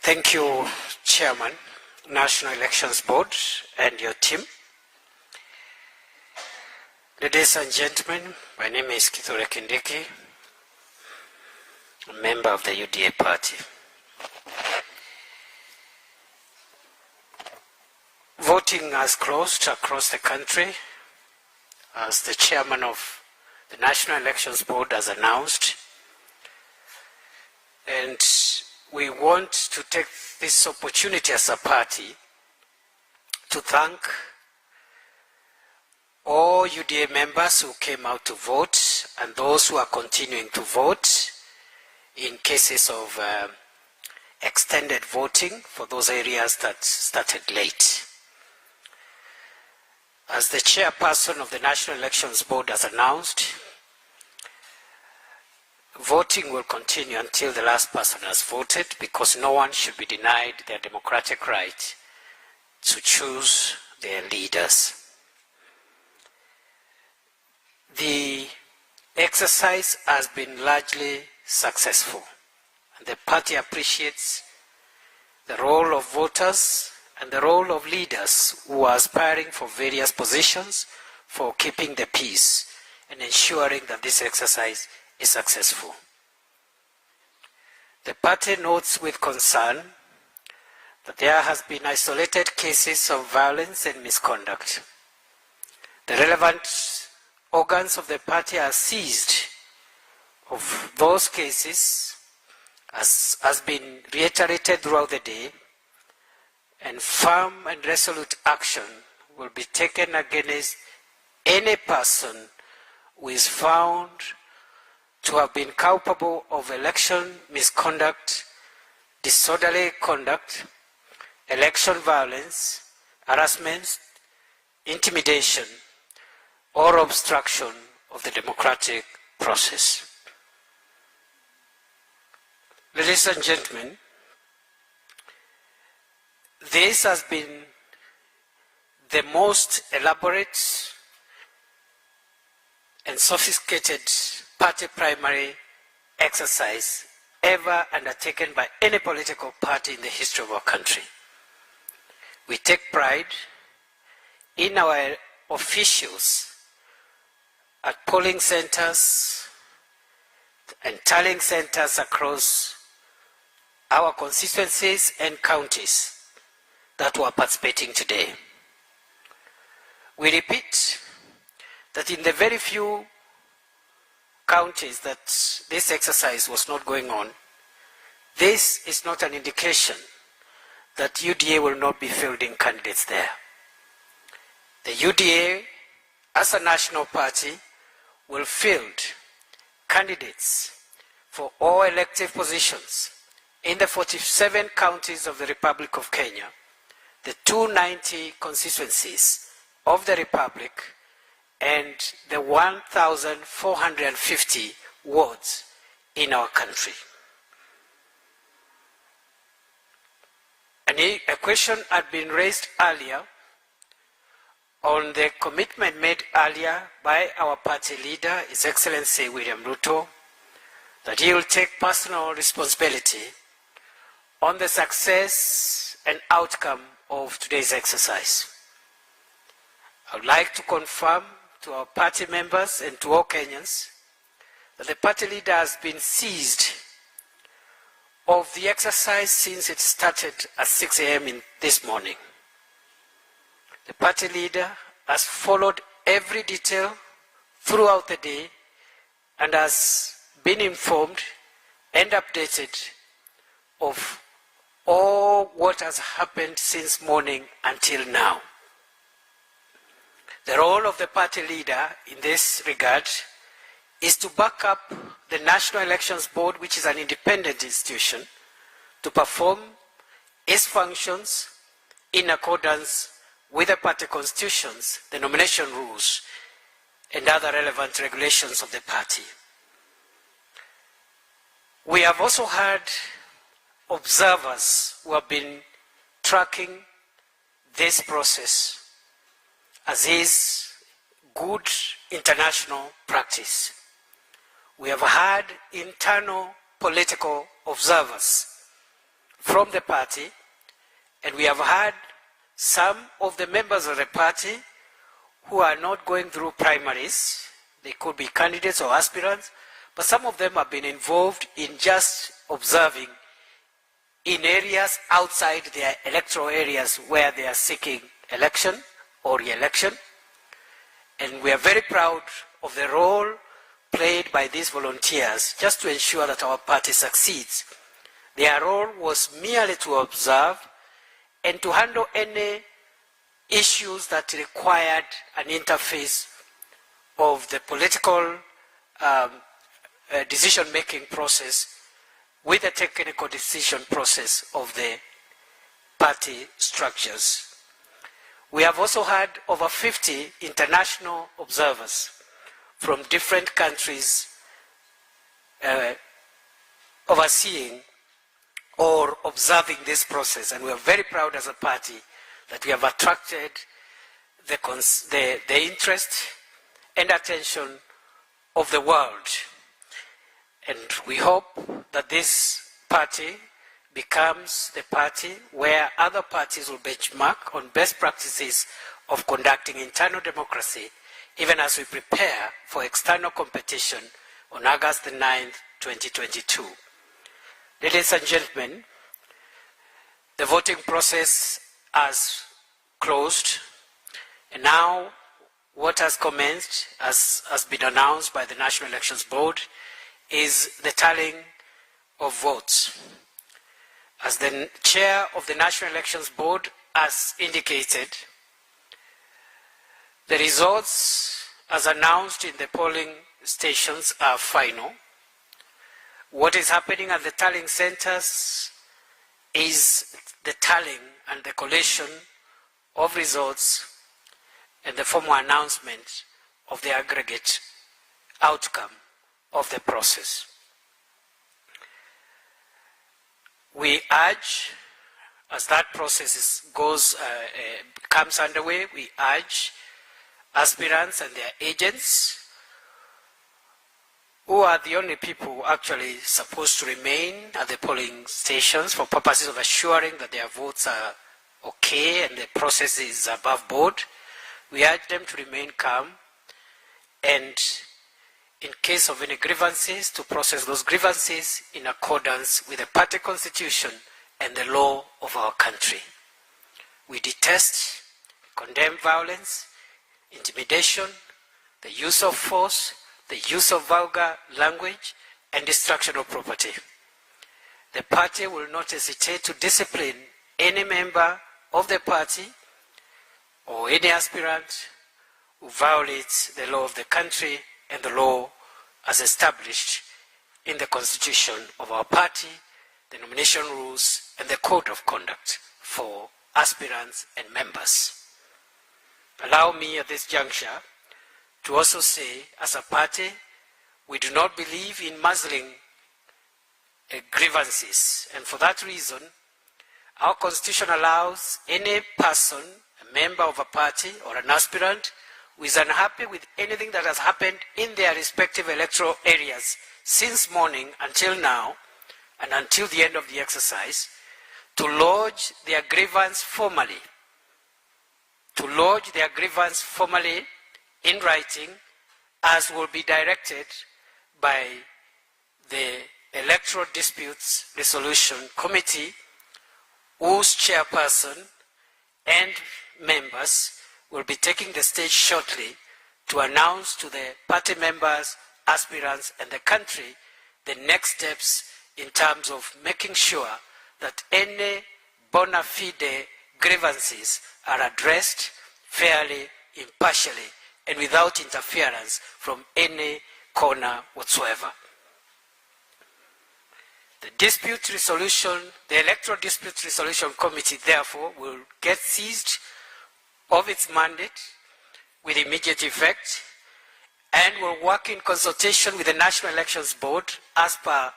Thank you, Chairman, National Elections Board, and your team. Ladies and gentlemen, my name is Kindiki, a member of the UDA party. Voting has closed across the country, as the chairman of the National Elections Board has announced. And we want to take this opportunity as a party to thank all UDA members who came out to vote and those who are continuing to vote in cases of extended voting for those areas that started late. As the chairperson of the National Elections Board has announced, voting will continue until the last person has voted, because no one should be denied their democratic right to choose their leaders. The exercise has been largely successful, and the party appreciates the role of voters and the role of leaders who are aspiring for various positions for keeping the peace and ensuring that this exercise is successful. The party notes with concern that there has been isolated cases of violence and misconduct. The relevant organs of the party are seized of those cases, as has been reiterated throughout the day, and firm and resolute action will be taken against any person who is found to have been culpable of election misconduct, disorderly conduct, election violence, harassment, intimidation, or obstruction of the democratic process. Ladies and gentlemen, this has been the most elaborate and sophisticated party primary exercise ever undertaken by any political party in the history of our country. We take pride in our officials at polling centers and tallying centers across our constituencies and counties that were participating today. We repeat that in the very few counties that this exercise was not going on, this is not an indication that UDA will not be fielding candidates there. The UDA, as a national party, will field candidates for all elective positions in the 47 counties of the Republic of Kenya, the 290 constituencies of the Republic, and the 1,450 wards in our country. And a question had been raised earlier on the commitment made earlier by our party leader, His Excellency William Ruto, that he will take personal responsibility on the success and outcome of today's exercise. I would like to confirm to our party members and to all Kenyans that the party leader has been seized of the exercise since it started at 6 a.m. this morning. The party leader has followed every detail throughout the day and has been informed and updated of all what has happened since morning until now. The role of the party leader in this regard is to back up the National Elections Board, which is an independent institution, to perform its functions in accordance with the party constitutions, the nomination rules, and other relevant regulations of the party. We have also had observers who have been tracking this process, as is good international practice. We have had internal political observers from the party, and we have had some of the members of the party who are not going through primaries. They could be candidates or aspirants, but some of them have been involved in just observing in areas outside their electoral areas where they are seeking election or re-election. And we are very proud of the role played by these volunteers just to ensure that our party succeeds. Their role was merely to observe and to handle any issues that required an interface of the political decision-making process with the technical decision process of the party structures. We have also had over 50 international observers from different countries overseeing or observing this process, and we are very proud as a party that we have attracted the interest and attention of the world. And we hope that this party becomes the party where other parties will benchmark on best practices of conducting internal democracy, even as we prepare for external competition on August the 9th, 2022. Ladies and gentlemen, the voting process has closed, and now what has commenced, as has been announced by the National Elections Board, is the tallying of votes. As the chair of the National Elections Board has indicated, the results as announced in the polling stations are final. What is happening at the tallying centers is the tallying and the collation of results and the formal announcement of the aggregate outcome of the process. We urge, as that process comes underway, we urge aspirants and their agents, who are the only people actually supposed to remain at the polling stations for purposes of assuring that their votes are okay and the process is above board. We urge them to remain calm, and in case of any grievances, to process those grievances in accordance with the party constitution and the law of our country. We detest, condemn violence, intimidation, the use of force, the use of vulgar language, and destruction of property. The party will not hesitate to discipline any member of the party or any aspirant who violates the law of the country and the law as established in the constitution of our party, the nomination rules, and the code of conduct for aspirants and members. Allow me at this juncture to also say, as a party, we do not believe in muzzling grievances, and for that reason, our constitution allows any person, a member of a party or an aspirant, who is unhappy with anything that has happened in their respective electoral areas since morning until now, and until the end of the exercise, to lodge their grievance formally. To lodge their grievance formally in writing, as will be directed by the Electoral Disputes Resolution Committee, whose chairperson and members will be taking the stage shortly to announce to the party members, aspirants, and the country the next steps in terms of making sure that any bona fide grievances are addressed fairly, impartially, and without interference from any corner whatsoever. The Electoral Dispute Resolution Committee, therefore, will get seized of its mandate with immediate effect and will work in consultation with the National Elections Board as per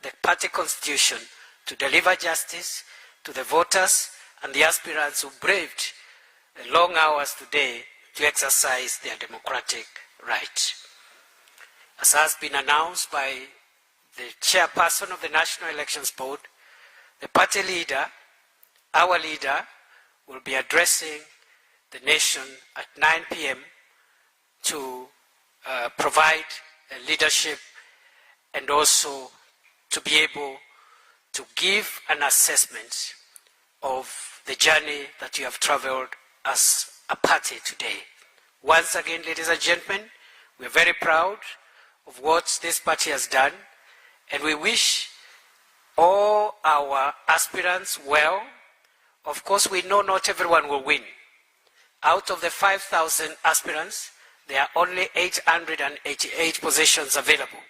the party constitution to deliver justice to the voters and the aspirants who braved the long hours today to exercise their democratic right. As has been announced by the chairperson of the National Elections Board, the party leader, our leader, will be addressing the nation at 9 p.m. to provide leadership and also to be able to give an assessment of the journey that you have traveled as a party today. Once again, ladies and gentlemen, we are very proud of what this party has done, and we wish all our aspirants well. Of course, we know not everyone will win. Out of the 5,000 aspirants, there are only 888 positions available,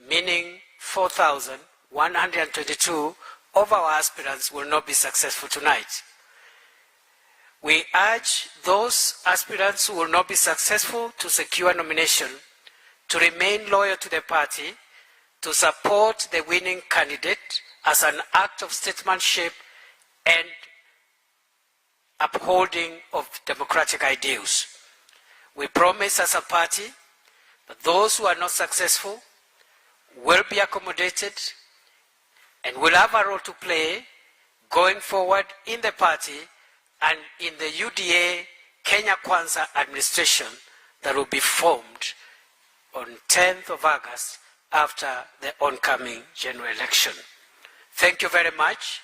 meaning 4,122 of our aspirants will not be successful tonight. We urge those aspirants who will not be successful to secure nomination to remain loyal to the party, to support the winning candidate as an act of statesmanship and upholding of democratic ideals. We promise as a party that those who are not successful will be accommodated and will have a role to play going forward in the party and in the UDA Kenya Kwanza administration that will be formed on 10th of August after the oncoming general election. Thank you very much.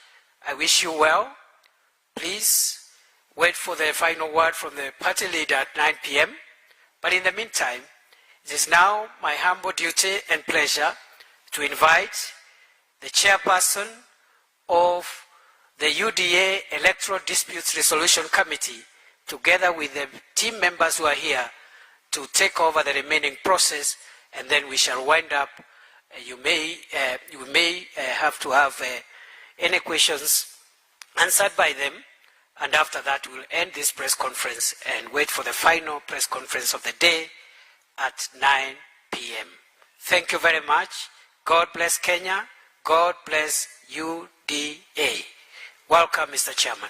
I wish you well. Please wait for the final word from the party leader at 9 p.m. But in the meantime, it is now my humble duty and pleasure to invite the chairperson of the UDA Electoral Disputes Resolution Committee, together with the team members who are here, to take over the remaining process, and then we shall wind up. You may have to have any questions answered by them, and after that we'll end this press conference and wait for the final press conference of the day at 9 p.m. Thank you very much. God bless Kenya. God bless UDA. Welcome, Mr. Chairman.